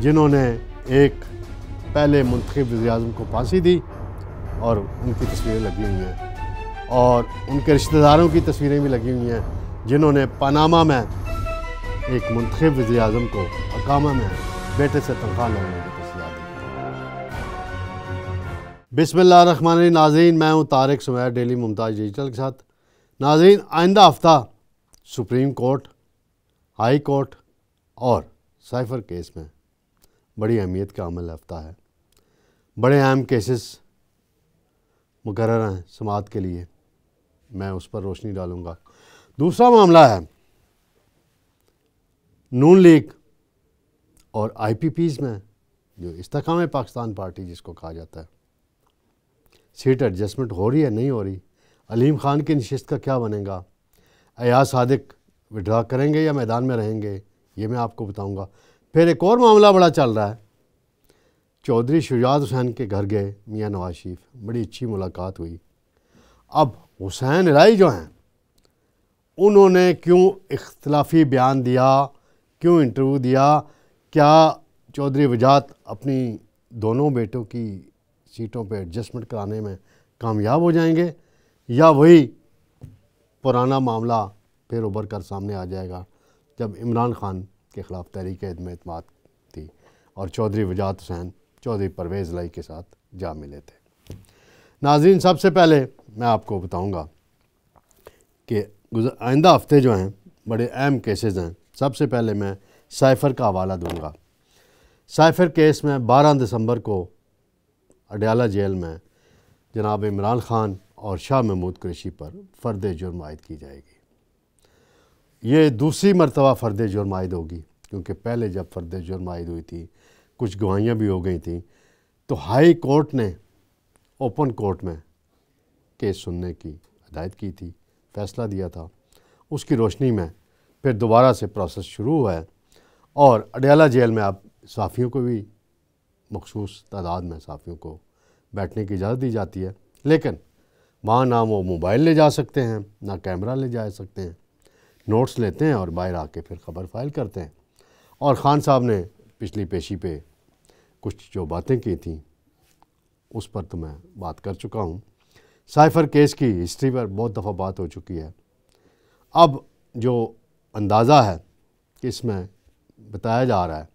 جنہوں نے ایک پہلے منتخب وزیر اعظم کو پھانسی دی اور ان کی تصویریں لگی ہوئی ہیں، اور ان کے رشتہ داروں کی تصویریں بھی لگی ہوئی ہیں جنہوں نے پاناما میں ایک منتخب وزیر اعظم کو اقامہ میں بیٹے سے تنخواہ لینے کی تصویر دی۔ بسم اللہ الرحمن الرحیم۔ ناظرین، میں ہوں طارق سمیر، ڈیلی ممتاز ڈیجیٹل کے ساتھ۔ ناظرین، آئندہ ہفتہ سپریم کورٹ، ہائی کورٹ اور سائفر کیس میں بڑی اہمیت کا عمل ہفتہ ہے۔ بڑے اہم کیسز مقرر ہیں سماعت کے لیے، میں اس پر روشنی ڈالوں گا۔ دوسرا معاملہ ہے نون لیگ اور آئی پی پیز میں جو استحکام پاکستان پارٹی جس کو کہا جاتا ہے، سیٹ ایڈجسٹمنٹ ہو رہی ہے نہیں ہو رہی، علیم خان کی نشست کا کیا بنے گا، ایاز صادق وڈرا کریں گے یا میدان میں رہیں گے، یہ میں آپ کو بتاؤں گا۔ پھر ایک اور معاملہ بڑا چل رہا ہے، چودھری شجاعت حسین کے گھر گئے میاں نواز شریف، بڑی اچھی ملاقات ہوئی۔ اب حسین الہی جو ہیں انہوں نے کیوں اختلافی بیان دیا، کیوں انٹرویو دیا؟ کیا چودھری وجاہت اپنی دونوں بیٹوں کی سیٹوں پہ ایڈجسٹمنٹ کرانے میں کامیاب ہو جائیں گے، یا وہی پرانا معاملہ پھر ابھر کر سامنے آ جائے گا جب عمران خان کے خلاف تحریک عدم اعتماد تھی اور چودھری وجاہت حسین چودھری پرویز الہی کے ساتھ جا ملے تھے؟ ناظرین، سب سے پہلے میں آپ کو بتاؤں گا کہ آئندہ ہفتے جو ہیں بڑے اہم کیسز ہیں۔ سب سے پہلے میں سائفر کا حوالہ دوں گا۔ سائفر کیس میں 12 دسمبر کو اڈیالہ جیل میں جناب عمران خان اور شاہ محمود قریشی پر فرد جرم عائد کی جائے گی۔ یہ دوسری مرتبہ فرد جرم عائد ہوگی، کیونکہ پہلے جب فرد جرم عائد ہوئی تھی کچھ گواہیاں بھی ہو گئی تھیں، تو ہائی کورٹ نے اوپن کورٹ میں کیس سننے کی ہدایت کی تھی، فیصلہ دیا تھا۔ اس کی روشنی میں پھر دوبارہ سے پروسیس شروع ہوا ہے، اور اڈیالہ جیل میں اب صحافیوں کو بھی مخصوص تعداد میں صحافیوں کو بیٹھنے کی اجازت دی جاتی ہے، لیکن وہاں نہ وہ موبائل لے جا سکتے ہیں نہ کیمرہ لے جا سکتے ہیں، نوٹس لیتے ہیں اور باہر آ کے پھر خبر فائل کرتے ہیں۔ اور خان صاحب نے پچھلی پیشی پہ کچھ جو باتیں کی تھیں اس پر تو میں بات کر چکا ہوں۔ سائفر کیس کی ہسٹری پر بہت دفعہ بات ہو چکی ہے۔ اب جو اندازہ ہے کہ اس میں بتایا جا رہا ہے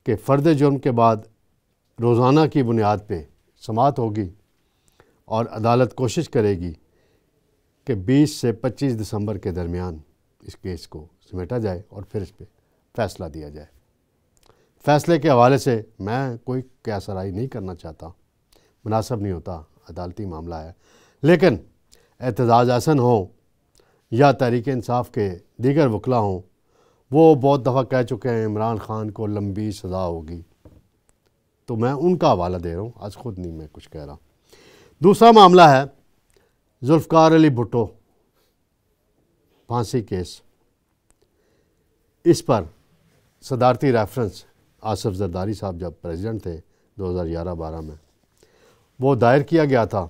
کہ فرد جرم کے بعد روزانہ کی بنیاد پہ سماعت ہوگی اور عدالت کوشش کرے گی کہ 20 سے 25 دسمبر کے درمیان اس کیس کو سمیٹا جائے اور پھر اس پہ فیصلہ دیا جائے۔ فیصلے کے حوالے سے میں کوئی قیاس آرائی نہیں کرنا چاہتا، مناسب نہیں ہوتا، عدالتی معاملہ ہے، لیکن اعتزاز احسن ہوں یا تحریک انصاف کے دیگر وکلا ہوں، وہ بہت دفعہ کہہ چکے ہیں عمران خان کو لمبی سزا ہوگی، تو میں ان کا حوالہ دے رہا ہوں، آج خود نہیں میں کچھ کہہ رہا۔ دوسرا معاملہ ہے ذوالفقار علی بھٹو پھانسی کیس۔ اس پر صدارتی ریفرنس آصف زرداری صاحب جب پریزیڈنٹ تھے 2011-12 میں وہ دائر کیا گیا تھا۔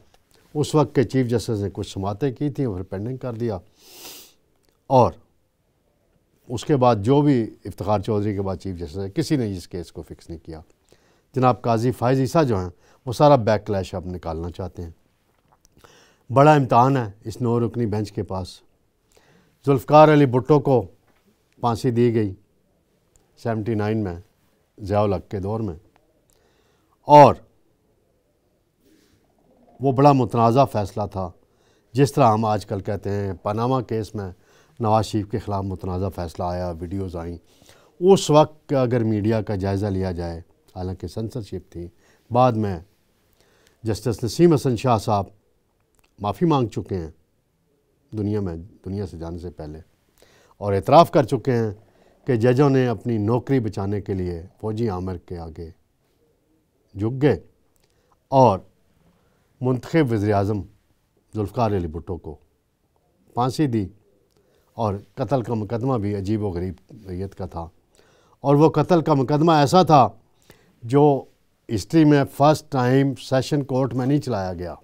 اس وقت کے چیف جسٹس نے کچھ سماعتیں کی تھیں، پھر پینڈنگ کر دیا، اور اس کے بعد جو بھی افتخار چودھری کے بعد چیف جسٹس ہے کسی نے اس کیس کو فکس نہیں کیا۔ جناب قاضی فائز عیسیٰ جو ہیں وہ سارا بیک کلیش اب نکالنا چاہتے ہیں۔ بڑا امتحان ہے اس 9 رکنی بینچ کے پاس۔ ذوالفقار علی بھٹو کو پھانسی دی گئی 79 میں ضیاء الحق کے دور میں، اور وہ بڑا متنازع فیصلہ تھا، جس طرح ہم آج کل کہتے ہیں پاناما کیس میں نواز شریف کے خلاف متنازع فیصلہ آیا، ویڈیوز آئیں، اس وقت کا اگر میڈیا کا جائزہ لیا جائے، حالانکہ سنسرشپ تھی، بعد میں جسٹس نسیم حسن شاہ صاحب معافی مانگ چکے ہیں دنیا سے جانے سے پہلے، اور اعتراف کر چکے ہیں کہ ججوں نے اپنی نوکری بچانے کے لیے فوجی عامر کے آگے جھک گئے اور منتخب وزیر اعظم ذوالفقار علی بھٹو کو پھانسی دی، اور قتل کا مقدمہ بھی عجیب و غریب نوعیت کا تھا، اور وہ قتل کا مقدمہ ایسا تھا جو ہسٹری میں فرسٹ ٹائم سیشن کورٹ میں نہیں چلایا گیا۔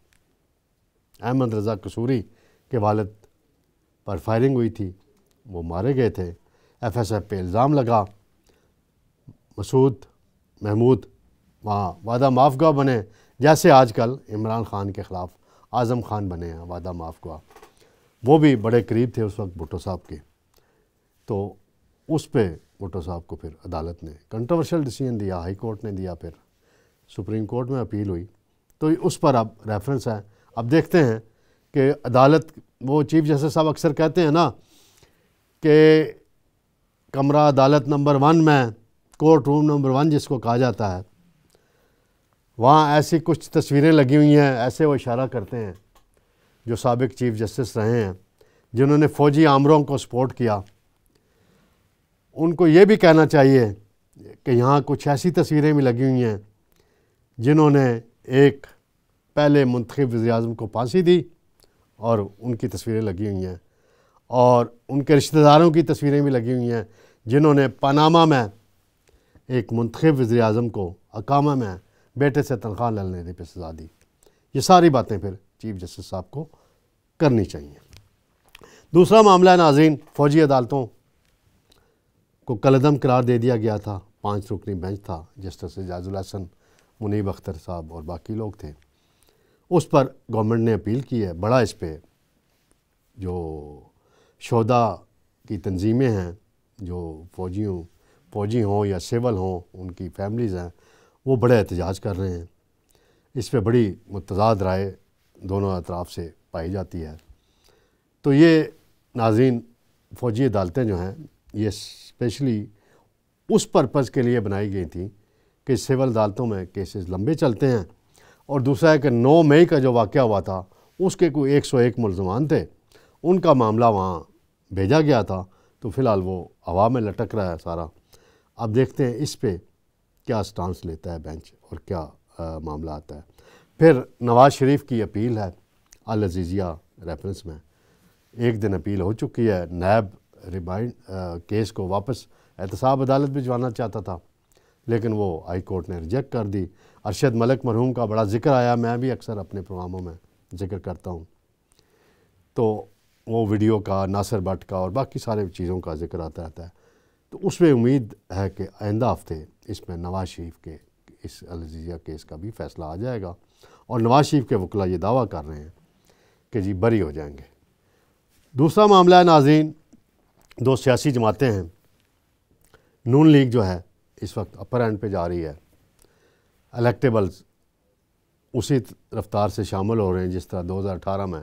احمد رضا قصوری کے والد پر فائرنگ ہوئی تھی، وہ مارے گئے تھے، ایف ایس ایف پہ الزام لگا، مسعود محمود وہاں وعدہ معاف گواہ بنے، جیسے آج کل عمران خان کے خلاف اعظم خان بنے ہیں وعدہ معاف گواہ. وہ بھی بڑے قریب تھے اس وقت بھٹو صاحب کے. تو اس پہ بھٹو صاحب کو پھر عدالت نے کنٹروورشل ڈیسیژن دیا، ہائی کورٹ نے دیا، پھر سپریم کورٹ میں اپیل ہوئی. تو اس پر اب ریفرنس ہے. اب دیکھتے ہیں کہ عدالت، وہ چیف جسٹس صاحب اکثر کہتے ہیں نا کہ کمرہ عدالت نمبر 1 میں، کورٹ روم نمبر 1 جس کو کہا جاتا ہے، وہاں ایسی کچھ تصویریں لگی ہوئی ہیں. ایسے وہ اشارہ کرتے ہیں جو سابق چیف جسٹس رہے ہیں، جنہوں نے فوجی آمروں کو سپورٹ کیا. ان کو یہ بھی کہنا چاہیے کہ یہاں کچھ ایسی تصویریں بھی لگی ہوئی ہیں جنہوں نے ایک پہلے منتخب وزیر اعظم کو پھانسی دی، اور ان کی تصویریں لگی ہوئی ہیں. اور ان کے رشتہ داروں کی تصویریں بھی لگی ہوئی ہیں جنہوں نے پاناما میں ایک منتخب وزیر اعظم کو اقامہ میں بیٹے سے تنخواہ لے لینے پہ سزا دی. یہ ساری باتیں پھر چیف جسٹس صاحب کو کرنی چاہیے. دوسرا معاملہ ہے ناظرین، فوجی عدالتوں کو کالعدم قرار دے دیا گیا تھا. 5 رکنی بینچ تھا، جسٹس اعجاز الحسن، منیب اختر صاحب اور باقی لوگ تھے. اس پر گورنمنٹ نے اپیل کی ہے. بڑا اس پہ جو شہداء کی تنظیمیں ہیں، جو فوجی ہوں یا سول ہوں، ان کی فیملیز ہیں، وہ بڑے احتجاج کر رہے ہیں. اس پہ بڑی متضاد رائے دونوں اطراف سے پائی جاتی ہے. تو یہ ناظرین فوجی عدالتیں جو ہیں، یہ اسپیشلی اس پرپز کے لیے بنائی گئی تھیں کہ سول عدالتوں میں کیسز لمبے چلتے ہیں. اور دوسرا ہے کہ 9 مئی کا جو واقعہ ہوا تھا، اس کے کوئی 101 ملزمان تھے، ان کا معاملہ وہاں بھیجا گیا تھا. تو فی الحال وہ ہوا میں لٹک رہا ہے سارا. اب دیکھتے ہیں اس پہ کیا سٹانس لیتا ہے بینچ اور کیا معاملہ آتا ہے. پھر نواز شریف کی اپیل ہے العزیزیہ ریفرنس میں. 1 دن اپیل ہو چکی ہے. نیب ریمائنڈ کیس کو واپس احتساب عدالت بھجوانا چاہتا تھا، لیکن وہ ہائی کورٹ نے ریجیکٹ کر دی. ارشد ملک مرحوم کا بڑا ذکر آیا، میں بھی اکثر اپنے پروگراموں میں ذکر کرتا ہوں. تو وہ ویڈیو کا، ناصر بٹ کا اور باقی سارے چیزوں کا ذکر آتا رہتا ہے. تو اس میں امید ہے کہ آئندہ ہفتے اس میں نواز شریف کے اس العزیزیہ کیس کا بھی فیصلہ آ جائے گا. اور نواز شریف کے وکلا یہ دعویٰ کر رہے ہیں کہ جی بری ہو جائیں گے. دوسرا معاملہ ہے ناظرین، 2 سیاسی جماعتیں ہیں. نون لیگ جو ہے اس وقت اپر اینڈ پہ جا رہی ہے. الیکٹیبلز اسی رفتار سے شامل ہو رہے ہیں جس طرح 2018 میں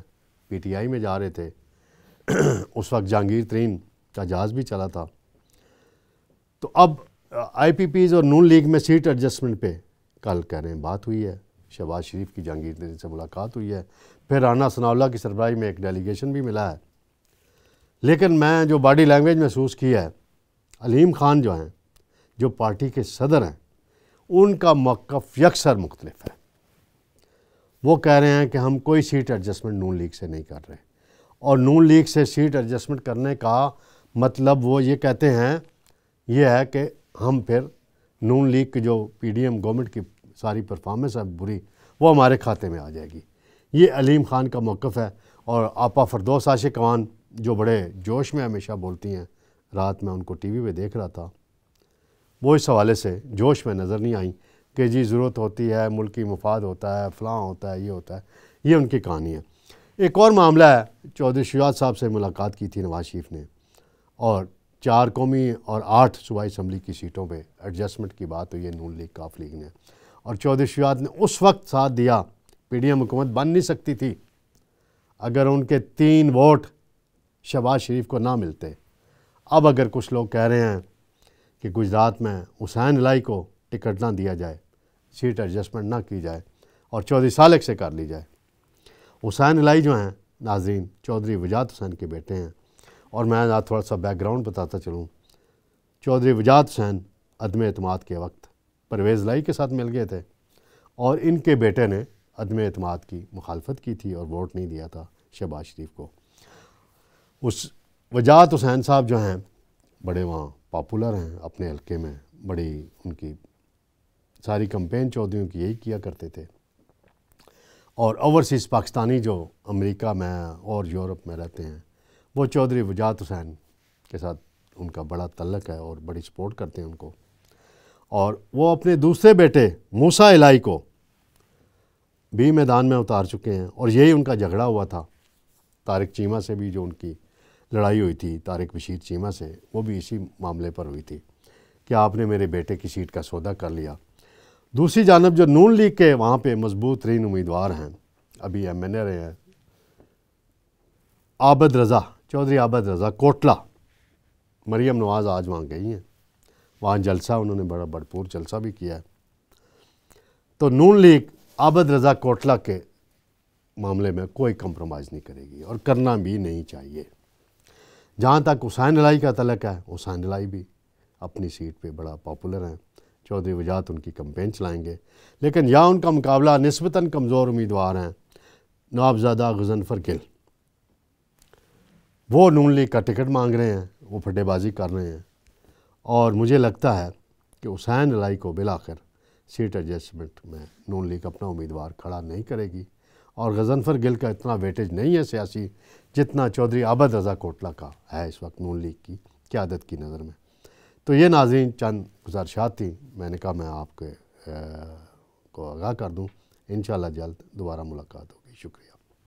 پی ٹی آئی میں جا رہے تھے. اس وقت جہانگیر ترین کا جہاز بھی چلا تھا. تو اب آئی پی پیز اور نون لیگ میں سیٹ ایڈجسٹمنٹ پہ کل کہہ رہے ہیں بات ہوئی ہے. شہباز شریف کی جہانگیر ترین سے ملاقات ہوئی ہے. پھر رانا ثناء اللہ کی سربراہی میں ایک ڈیلیگیشن بھی ملا ہے. لیکن میں جو باڈی لینگویج محسوس کی ہے، علیم خان جو ہیں، جو پارٹی کے صدر ہیں، ان کا موقف یکسر مختلف ہے. وہ کہہ رہے ہیں کہ ہم کوئی سیٹ ایڈجسٹمنٹ نون لیگ سے نہیں کر رہے. اور نون لیگ سے سیٹ ایڈجسٹمنٹ کرنے کا مطلب وہ یہ کہتے ہیں یہ ہے کہ ہم پھر نون لیگ کی جو پی ڈی ایم گورنمنٹ کی ساری پرفارمنس ہے بری، وہ ہمارے کھاتے میں آ جائے گی. یہ علیم خان کا موقف ہے. اور آپا فردوس عاشق خوان جو بڑے جوش میں ہمیشہ بولتی ہیں، رات میں ان کو ٹی وی پہ دیکھ رہا تھا، وہ اس حوالے سے جوش میں نظر نہیں آئیں کہ جی ضرورت ہوتی ہے، ملکی مفاد ہوتا ہے، فلاں ہوتا ہے، یہ ہوتا ہے. یہ ان کی کہانی ہے. ایک اور معاملہ ہے، چودھری شجاعت صاحب سے ملاقات کی تھی نواز شریف نے، اور 4 قومی اور 8 صوبائی اسمبلی کی سیٹوں پہ ایڈجسٹمنٹ کی بات ہوئی ہے نون لیگ کاف لیگ نے. اور چودھری شجاعت نے اس وقت ساتھ دیا. پی ڈی ایم حکومت بن نہیں سکتی تھی اگر ان کے 3 ووٹ شہباز شریف کو نہ ملتے. اب اگر کچھ لوگ کہہ رہے ہیں کہ گجرات میں حسین الہی کو ٹکٹ نہ دیا جائے، سیٹ ایڈجسٹمنٹ نہ کی جائے اور چودھری سالک سے کر لی جائے. حسین الہی جو ہیں ناظرین چودھری وجاہت حسین کے بیٹے ہیں. اور میں تھوڑا سا بیک گراؤنڈ بتاتا چلوں. چودھری وجاہت حسین عدم اعتماد کے وقت پرویز الہی کے ساتھ مل گئے تھے، اور ان کے بیٹے نے عدم اعتماد کی مخالفت کی تھی اور ووٹ نہیں دیا تھا شہباز شریف کو. اس وجاہت حسین صاحب جو ہیں بڑے وہاں پاپولر ہیں اپنے حلقے میں، بڑی ان کی ساری کمپین چودھریوں کی یہی کیا کرتے تھے. اور اوورسیز پاکستانی جو امریکہ میں اور یورپ میں رہتے ہیں، وہ چودھری وجاہت حسین کے ساتھ ان کا بڑا تعلق ہے اور بڑی سپورٹ کرتے ہیں ان کو. اور وہ اپنے دوسرے بیٹے موسیٰ الہی کو بھی میدان میں اتار چکے ہیں، اور یہی ان کا جھگڑا ہوا تھا طارق چیمہ سے بھی، جو ان کی لڑائی ہوئی تھی طارق بشیر چیمہ سے، وہ بھی اسی معاملے پر ہوئی تھی کہ آپ نے میرے بیٹے کی سیٹ کا سودا کر لیا۔ دوسری جانب جو نون لیگ کے وہاں پہ مضبوط ترین امیدوار ہیں، ابھی ایم این اے رہے ہیں، عابد رضا چودھری عابد رضا کوٹلہ، مریم نواز آج وہاں گئی ہیں، وہاں جلسہ انہوں نے بڑا بھرپور جلسہ بھی کیا ہے۔ تو نون لیگ عابد رضا کوٹلہ کے معاملے میں کوئی کمپرومائز نہیں کرے گی، اور کرنا بھی نہیں چاہیے۔ جہاں تک حسین الہی کا تعلق ہے، حسین الہی بھی اپنی سیٹ پہ بڑا پاپولر ہیں، چودھری وجاہت ان کی کمپین چلائیں گے، لیکن یہاں ان کا مقابلہ نسبتاً کمزور امیدوار ہیں نوابزادہ غضنفر گل، وہ نون لیگ کا ٹکٹ مانگ رہے ہیں، وہ پھٹے بازی کر رہے ہیں، اور مجھے لگتا ہے کہ حسین الہی کو بالآخر سیٹ ایڈجسٹمنٹ میں نون لیگ اپنا امیدوار کھڑا نہیں کرے گی، اور غضنفر گل کا اتنا ویٹیج نہیں ہے سیاسی جتنا چودھری عابد رضا کوٹلہ کا ہے اس وقت نون لیگ کی قیادت کی نظر میں۔ تو یہ ناظرین چند گزارشات تھیں، میں نے کہا میں آپ کو آگاہ کر دوں۔ انشاءاللہ جلد دوبارہ ملاقات ہوگی۔ شکریہ۔